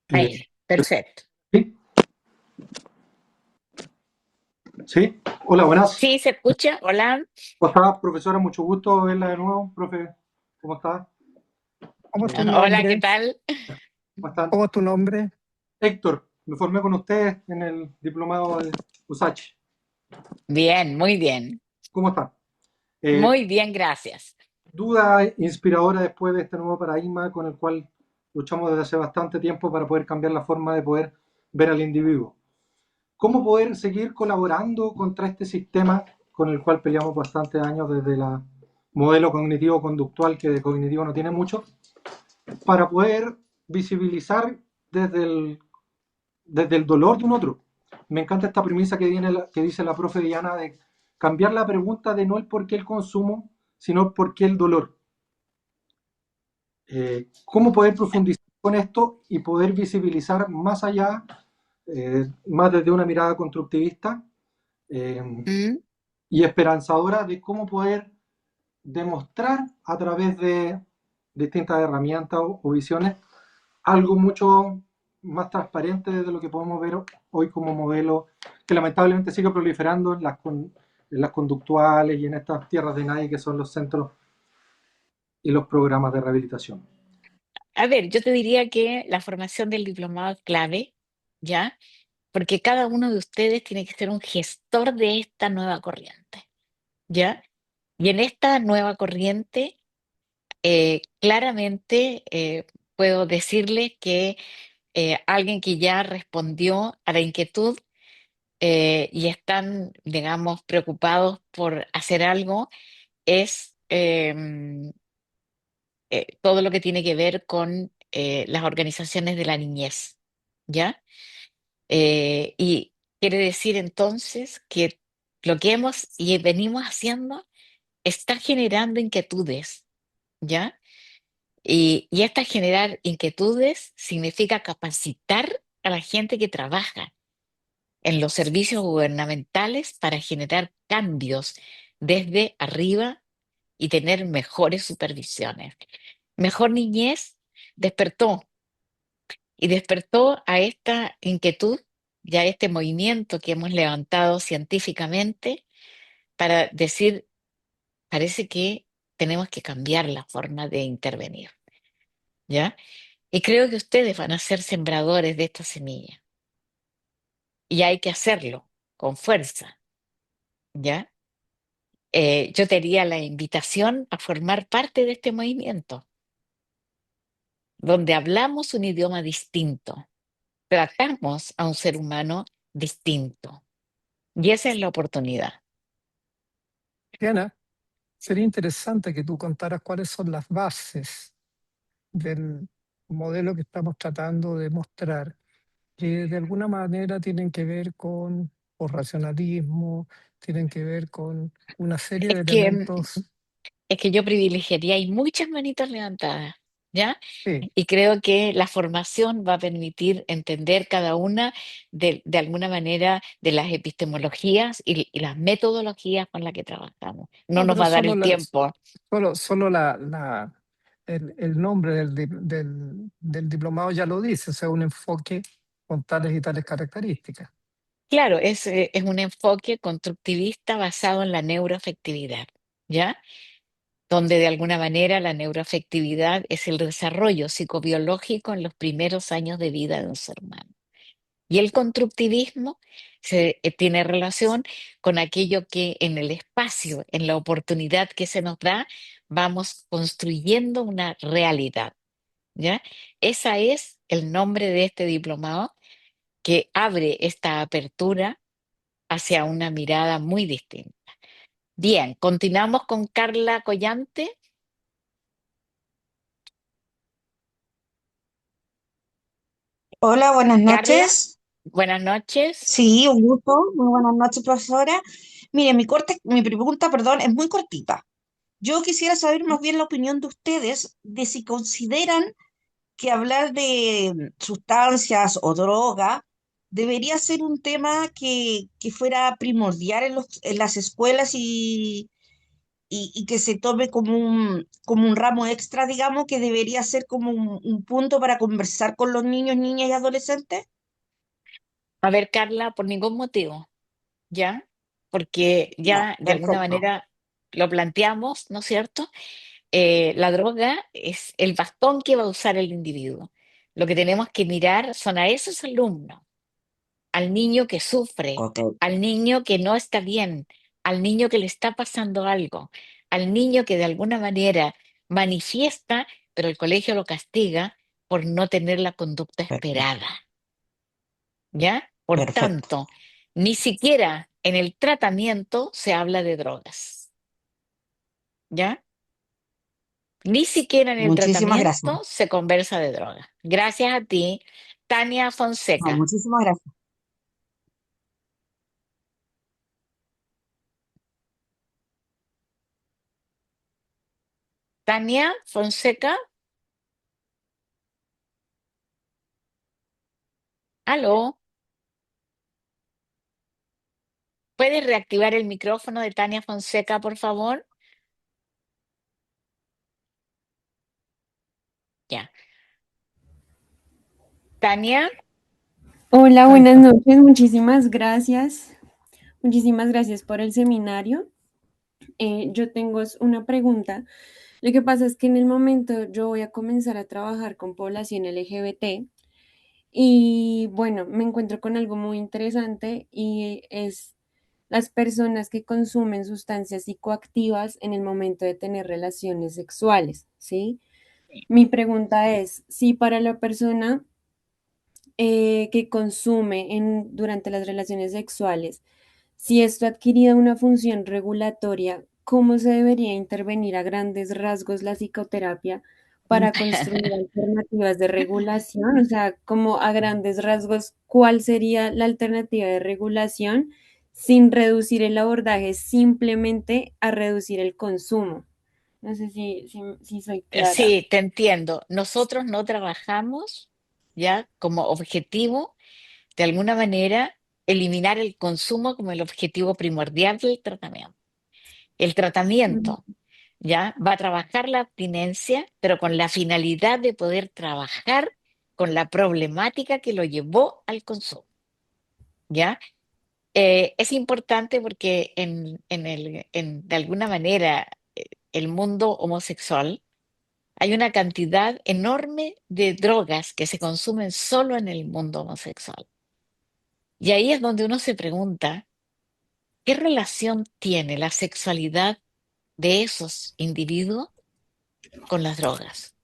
Ahí, Eh, perfecto. ¿Sí? ¿Sí? Hola, buenas. ¿Sí se escucha? Hola. ¿Cómo está, profesora? Mucho gusto verla de nuevo, profe. ¿Cómo está? ¿Cómo es tu Hola, ¿qué nombre? tal? ¿Cómo están? ¿Cómo es tu nombre? Héctor, me formé con usted en el diplomado de USACH. Bien, muy bien. ¿Cómo está? Eh, Muy bien, gracias. Duda inspiradora después de este nuevo paradigma con el cual luchamos desde hace bastante tiempo para poder cambiar la forma de poder ver al individuo. ¿Cómo poder seguir colaborando contra este sistema con el cual peleamos bastantes años desde el modelo cognitivo-conductual, que de cognitivo no tiene mucho, para poder visibilizar desde el dolor de un otro? Me encanta esta premisa que dice la profe Diana de cambiar la pregunta de no el por qué el consumo, sino el por qué el dolor. ¿Cómo poder profundizar con esto y poder visibilizar más allá, más desde una mirada constructivista ¿Mm? y esperanzadora de cómo poder demostrar a través de distintas herramientas o visiones algo mucho más transparente de lo que podemos ver hoy como modelo que lamentablemente sigue proliferando en las conductuales y en estas tierras de nadie que son los centros y los programas de rehabilitación. A ver, yo te diría que la formación del diplomado es clave, ¿ya? Porque cada uno de ustedes tiene que ser un gestor de esta nueva corriente, ¿ya? Y en esta nueva corriente, claramente puedo decirle que alguien que ya respondió a la inquietud y están, digamos, preocupados por hacer algo es todo lo que tiene que ver con las organizaciones de la niñez, ¿ya? Y quiere decir entonces que lo que hemos y venimos haciendo está generando inquietudes, ¿ya? Y esta generar inquietudes significa capacitar a la gente que trabaja en los servicios gubernamentales para generar cambios desde arriba y tener mejores supervisiones. Mejor Niñez despertó y despertó a esta inquietud y a este movimiento que hemos levantado científicamente para decir, parece que tenemos que cambiar la forma de intervenir, ¿ya? Y creo que ustedes van a ser sembradores de esta semilla y hay que hacerlo con fuerza, ¿ya? Yo te haría la invitación a formar parte de este movimiento, donde hablamos un idioma distinto, tratamos a un ser humano distinto. Y esa es la oportunidad. Diana, sería interesante que tú contaras cuáles son las bases del modelo que estamos tratando de mostrar, que de alguna manera tienen que ver con o racionalismo, tienen que ver con una serie Es de que, elementos. es que yo privilegiaría, hay muchas manitas levantadas, ¿ya? Sí, Y creo que la formación va a permitir entender cada una de alguna manera de las epistemologías y las metodologías con las que trabajamos. No no, nos pero va a dar solo, el tiempo. solo el nombre del diplomado ya lo dice, o sea, un enfoque con tales y tales características. Claro, es un enfoque constructivista basado en la neuroafectividad, ¿ya? Donde de alguna manera la neuroafectividad es el desarrollo psicobiológico en los primeros años de vida de un ser humano. Y el constructivismo tiene relación con aquello que en el espacio, en la oportunidad que se nos da, vamos construyendo una realidad, ¿ya? Ese es el nombre de este diplomado que abre esta apertura hacia una mirada muy distinta. Bien, continuamos con Carla Collante. Hola, buenas Carla, noches. buenas noches. Sí, un gusto. Muy buenas noches, profesora. Mire, mi pregunta, perdón, es muy cortita. Yo quisiera saber más bien la opinión de ustedes de si consideran que hablar de sustancias o droga debería ser un tema que fuera primordial en las escuelas y que se tome como un ramo extra, digamos, que debería ser como un punto para conversar con los niños, niñas y adolescentes. A ver, Carla, por ningún motivo, ¿ya? Porque Ya, ya de alguna perfecto. manera lo planteamos, ¿no es cierto? La droga es el bastón que va a usar el individuo. Lo que tenemos que mirar son a esos alumnos, al niño que sufre, Ok, al niño que no está bien, al niño que le está pasando algo, al niño que de alguna manera manifiesta, pero el colegio lo castiga por no tener la conducta perfecto, esperada, ¿ya? Por perfecto. tanto, ni siquiera en el tratamiento se habla de drogas, ¿ya? Ni siquiera en el Muchísimas gracias. tratamiento se conversa de drogas. Gracias a ti, Tania No, Fonseca. muchísimas gracias. Tania Fonseca, aló. ¿Puedes reactivar el micrófono de Tania Fonseca, por favor? Ya. Tania, Hola, Ahí buenas está. noches, muchísimas gracias. Muchísimas gracias por el seminario. Yo tengo una pregunta. Lo que pasa es que en el momento yo voy a comenzar a trabajar con población LGBT y bueno, me encuentro con algo muy interesante y es las personas que consumen sustancias psicoactivas en el momento de tener relaciones sexuales, ¿sí? Mi pregunta es, si para la persona que consume durante las relaciones sexuales, si esto ha adquirido una función regulatoria, ¿cómo se debería intervenir a grandes rasgos la psicoterapia para construir alternativas de regulación? O sea, como a grandes rasgos, ¿cuál sería la alternativa de regulación sin reducir el abordaje simplemente a reducir el consumo? No sé si soy clara. sí, te entiendo. Nosotros no trabajamos ya como objetivo, de alguna manera, eliminar el consumo como el objetivo primordial del tratamiento. El Mm, tratamiento ya va a trabajar la abstinencia, pero con la finalidad de poder trabajar con la problemática que lo llevó al consumo, ¿ya? Es importante porque de alguna manera el mundo homosexual hay una cantidad enorme de drogas que se consumen solo en el mundo homosexual. Y ahí es donde uno se pregunta, ¿qué relación tiene la sexualidad de esos individuos con las drogas?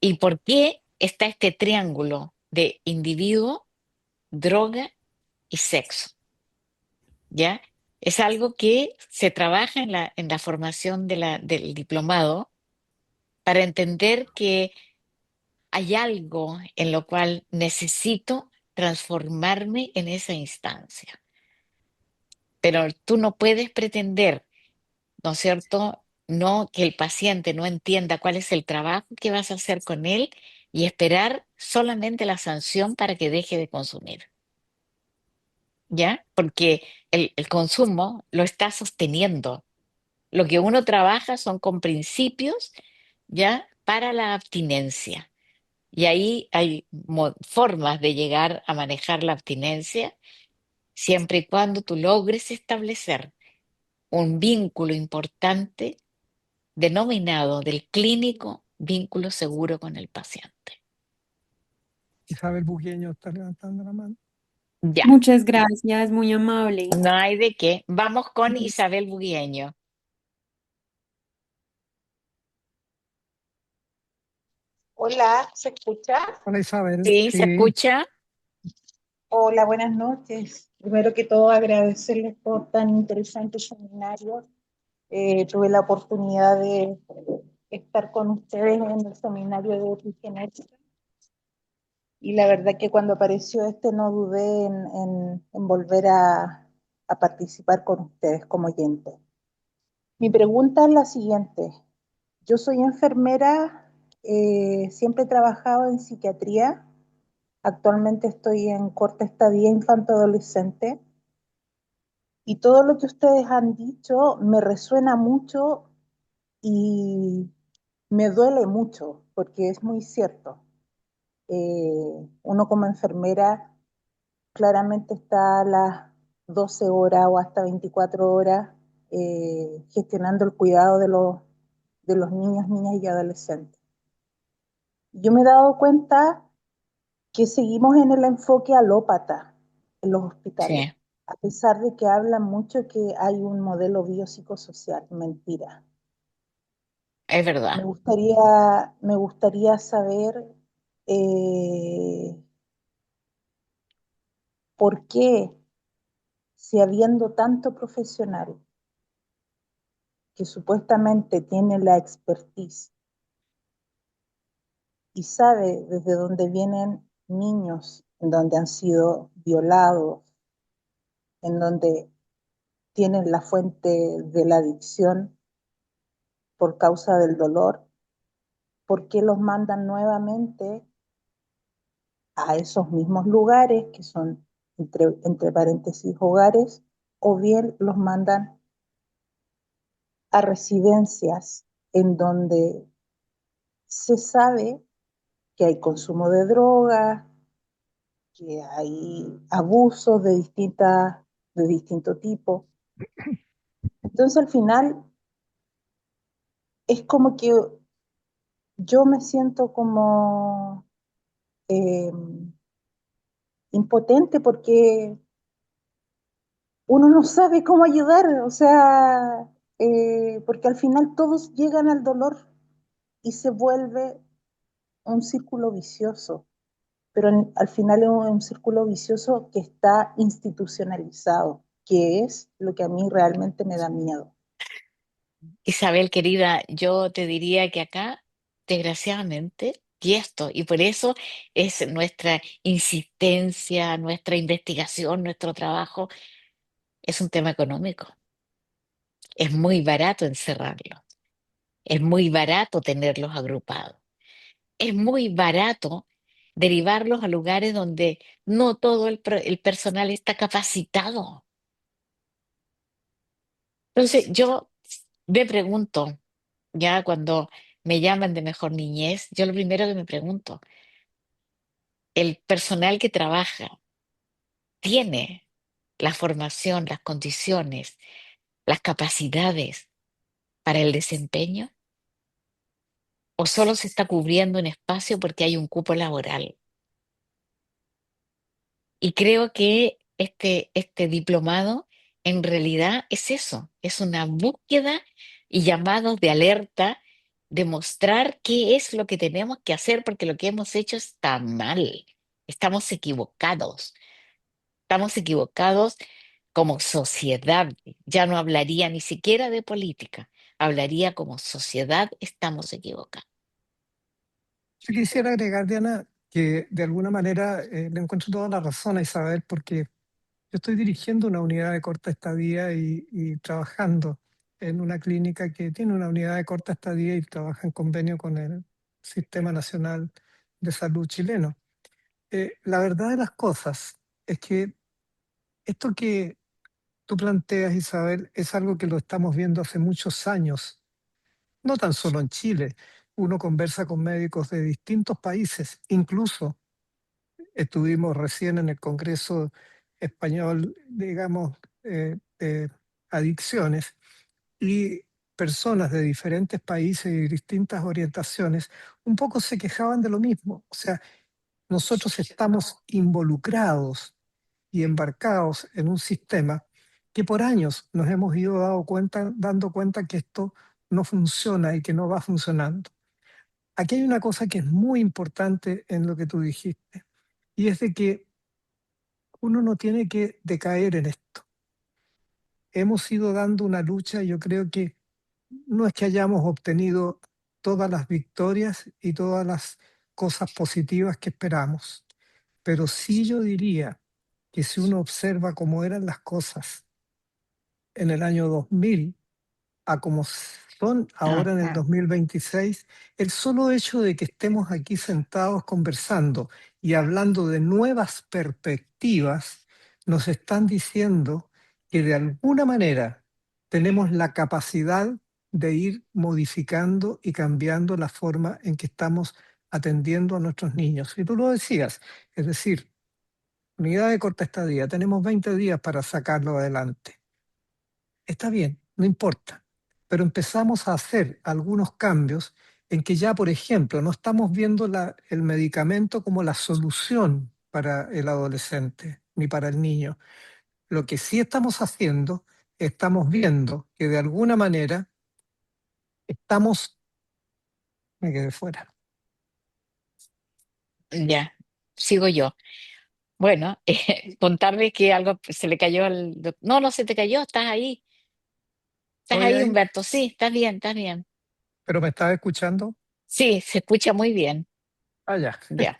¿Y por qué está este triángulo de individuo, droga y sexo? ¿Ya? Es algo que se trabaja en la formación del diplomado para entender que hay algo en lo cual necesito transformarme en esa instancia. Pero tú no puedes pretender, ¿no es cierto? No que el paciente no entienda cuál es el trabajo que vas a hacer con él y esperar solamente la sanción para que deje de consumir, ¿ya? Porque el consumo lo está sosteniendo. Lo que uno trabaja son con principios, ¿ya? Para la abstinencia. Y ahí hay formas de llegar a manejar la abstinencia siempre y cuando tú logres establecer un vínculo importante denominado del clínico vínculo seguro con el paciente. Isabel Bugueño está levantando la mano. Ya, Muchas gracias, muy amable. no hay de qué. Vamos con Isabel Bugueño. Hola, ¿se escucha? Hola Isabel, Sí, se sí, escucha. Hola, buenas noches. Primero que todo, agradecerles por tan interesante seminario. Tuve la oportunidad de estar con ustedes en el seminario de epigenética y la verdad que cuando apareció no dudé en volver a participar con ustedes como oyente. Mi pregunta es la siguiente. Yo soy enfermera, siempre he trabajado en psiquiatría. Actualmente estoy en corta estadía infanto-adolescente Y todo lo que ustedes han dicho me resuena mucho y me duele mucho, porque es muy cierto. Uno como enfermera claramente está a las 12 horas o hasta 24 horas gestionando el cuidado de los niños, niñas y adolescentes. Yo me he dado cuenta que seguimos en el enfoque alópata en los hospitales, Sí, a pesar de que hablan mucho que hay un modelo biopsicosocial. Mentira. es verdad. Me gustaría saber por qué, si habiendo tanto profesional que supuestamente tiene la expertise y sabe desde dónde vienen niños, en donde han sido violados, en donde tienen la fuente de la adicción por causa del dolor, ¿por qué los mandan nuevamente a esos mismos lugares que son, entre paréntesis, hogares, o bien los mandan a residencias en donde se sabe que hay consumo de drogas, que hay abusos de distinto tipo? Entonces al final es como que yo me siento como eh, impotente porque uno no sabe cómo ayudar, o sea, porque al final todos llegan al dolor y se vuelve un círculo vicioso, pero al final es un círculo vicioso que está institucionalizado, que es lo que a mí realmente me da miedo. Isabel, querida, yo te diría que acá, desgraciadamente, y por eso es nuestra insistencia, nuestra investigación, nuestro trabajo, es un tema económico. Es muy barato encerrarlos, es muy barato tenerlos agrupados, es muy barato derivarlos a lugares donde no todo el personal está capacitado. Entonces, yo me pregunto, ya cuando me llaman de Mejor Niñez, yo lo primero que me pregunto, ¿el personal que trabaja tiene la formación, las condiciones, las capacidades para el desempeño? ¿O solo se está cubriendo un espacio porque hay un cupo laboral? Y creo que este diplomado en realidad es eso, es una búsqueda y llamados de alerta de mostrar qué es lo que tenemos que hacer porque lo que hemos hecho está mal. Estamos equivocados. Estamos equivocados como sociedad. Ya no hablaría ni siquiera de política, hablaría como sociedad estamos equivocados. Yo quisiera agregar, Diana, que de alguna manera le encuentro toda la razón a Isabel, porque yo estoy dirigiendo una unidad de corta estadía y trabajando en una clínica que tiene una unidad de corta estadía y trabaja en convenio con el Sistema Nacional de Salud chileno. La verdad de las cosas es que esto que tú planteas, Isabel, es algo que lo estamos viendo hace muchos años, no tan solo en Chile. Uno conversa con médicos de distintos países, incluso estuvimos recién en el Congreso Español, digamos, de adicciones, y personas de diferentes países y distintas orientaciones un poco se quejaban de lo mismo. O sea, nosotros estamos involucrados y embarcados en un sistema que por años nos hemos ido dando cuenta que esto no funciona y que no va funcionando. Aquí hay una cosa que es muy importante en lo que tú dijiste, y es de que uno no tiene que decaer en esto. Hemos ido dando una lucha, y yo creo que no es que hayamos obtenido todas las victorias y todas las cosas positivas que esperamos, pero sí yo diría que si uno observa cómo eran las cosas en el año 2000 a como son ahora en el Ajá. 2026, el solo hecho de que estemos aquí sentados conversando y hablando de nuevas perspectivas, nos están diciendo que de alguna manera tenemos la capacidad de ir modificando y cambiando la forma en que estamos atendiendo a nuestros niños. Y tú lo decías, es decir, unidad de corta estadía, tenemos 20 días para sacarlo adelante. Está bien, no importa, pero empezamos a hacer algunos cambios en que ya, por ejemplo, no estamos viendo el medicamento como la solución para el adolescente ni para el niño. Lo que sí estamos haciendo, estamos viendo que de alguna manera estamos, me quedé fuera. Ya, sigo yo. Bueno, contarle que algo se le cayó No, no se te cayó, estás ahí. Estás ¿Estoy ahí, ahí? Humberto. Sí, estás bien, estás bien. ¿Pero me estás escuchando? Sí, se escucha muy bien. Ah, ya. Ya,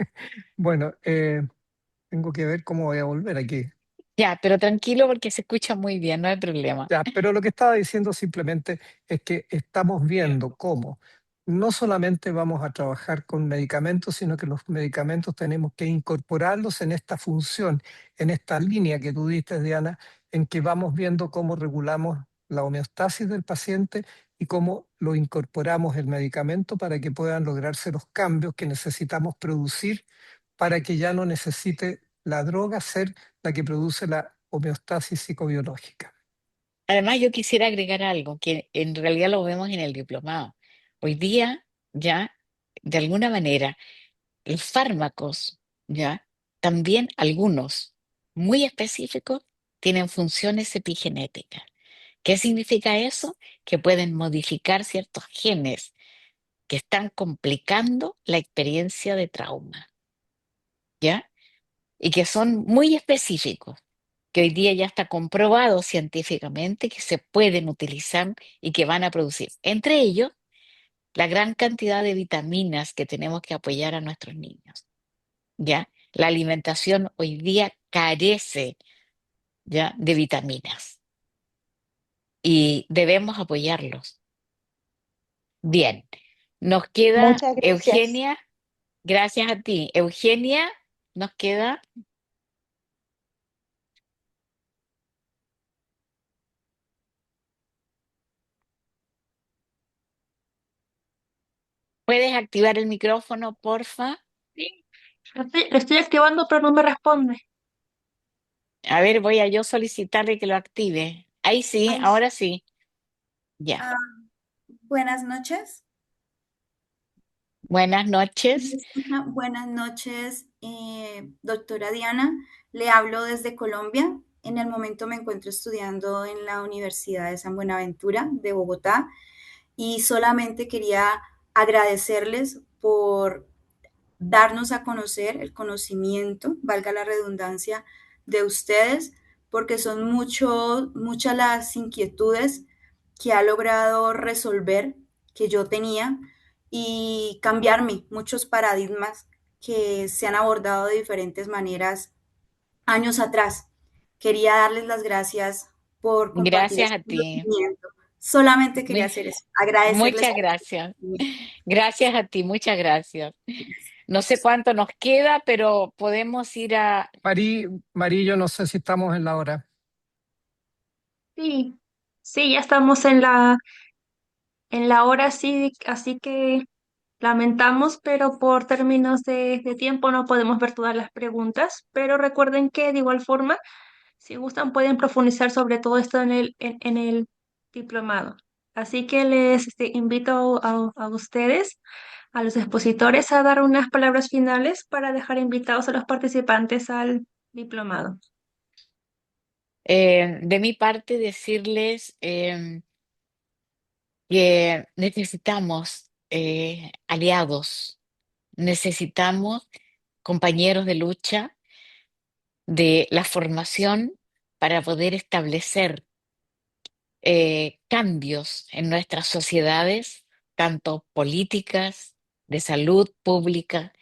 Bueno, tengo que ver cómo voy a volver aquí. ya, pero tranquilo porque se escucha muy bien, no hay problema. Ya, pero lo que estaba diciendo simplemente es que estamos viendo cómo no solamente vamos a trabajar con medicamentos, sino que los medicamentos tenemos que incorporarlos en esta función, en esta línea que tú diste, Diana, en que vamos viendo cómo regulamos la homeostasis del paciente y cómo lo incorporamos el medicamento para que puedan lograrse los cambios que necesitamos producir para que ya no necesite la droga ser la que produce la homeostasis psicobiológica. Además, yo quisiera agregar algo que en realidad lo vemos en el diplomado. Hoy día, ya, de alguna manera, los fármacos, ya, también algunos muy específicos tienen funciones epigenéticas. ¿Qué significa eso? Que pueden modificar ciertos genes que están complicando la experiencia de trauma, ¿ya? Y que son muy específicos, que hoy día ya está comprobado científicamente que se pueden utilizar y que van a producir. Entre ellos, la gran cantidad de vitaminas que tenemos que apoyar a nuestros niños, ¿ya? La alimentación hoy día carece, ¿ya?, de vitaminas y debemos apoyarlos. Bien, nos queda Muchas gracias. Eugenia. Gracias a ti. Eugenia, nos queda. ¿Puedes activar el micrófono, porfa? Sí, lo estoy activando, pero no me responde. A ver, voy a yo solicitarle que lo active. Ahí sí, Ay, ahora sí. Ya. ah, buenas noches. Buenas ¿Me noches. escucha? Buenas noches, doctora Diana. Le hablo desde Colombia. En el momento me encuentro estudiando en la Universidad de San Buenaventura de Bogotá y solamente quería agradecerles por darnos a conocer el conocimiento, valga la redundancia, de ustedes, porque son muchas las inquietudes que ha logrado resolver que yo tenía y cambiarme muchos paradigmas que se han abordado de diferentes maneras años atrás. Quería darles las gracias por compartir Gracias este a ti. conocimiento. Solamente quería Mu- hacer eso, agradecerles Muchas a gracias. todos. Gracias a ti, muchas gracias. No sé cuánto nos queda, pero podemos ir a... Marí, yo no sé si estamos en la hora. Sí, sí, ya estamos en la hora, sí, así que lamentamos, pero por términos de tiempo no podemos ver todas las preguntas. Pero recuerden que de igual forma, si gustan, pueden profundizar sobre todo esto en el diplomado. Así que les invito a ustedes, a los expositores, a dar unas palabras finales para dejar invitados a los participantes al diplomado. De mi parte, decirles que necesitamos aliados, necesitamos compañeros de lucha, de la formación para poder establecer cambios en nuestras sociedades, tanto políticas, de salud pública,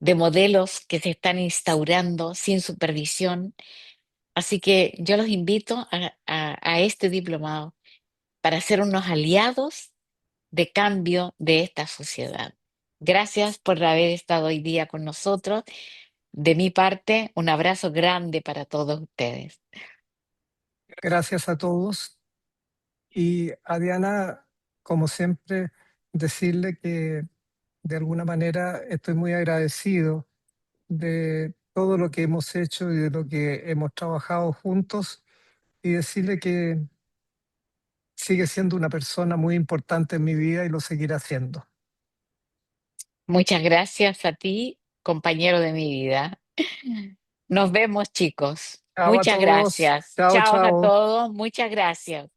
de modelos que se están instaurando sin supervisión. Así que yo los invito a este diplomado para ser unos aliados de cambio de esta sociedad. Gracias por haber estado hoy día con nosotros. De mi parte, un abrazo grande para todos ustedes. Gracias a todos. Y a Diana, como siempre, decirle que de alguna manera estoy muy agradecido de todo lo que hemos hecho y de lo que hemos trabajado juntos, y decirle que sigue siendo una persona muy importante en mi vida y lo seguirá siendo. Muchas gracias a ti, compañero de mi vida. Nos vemos, chicos. Chao a Muchas todos. gracias. Chao, Chao a chao. todos. Muchas gracias.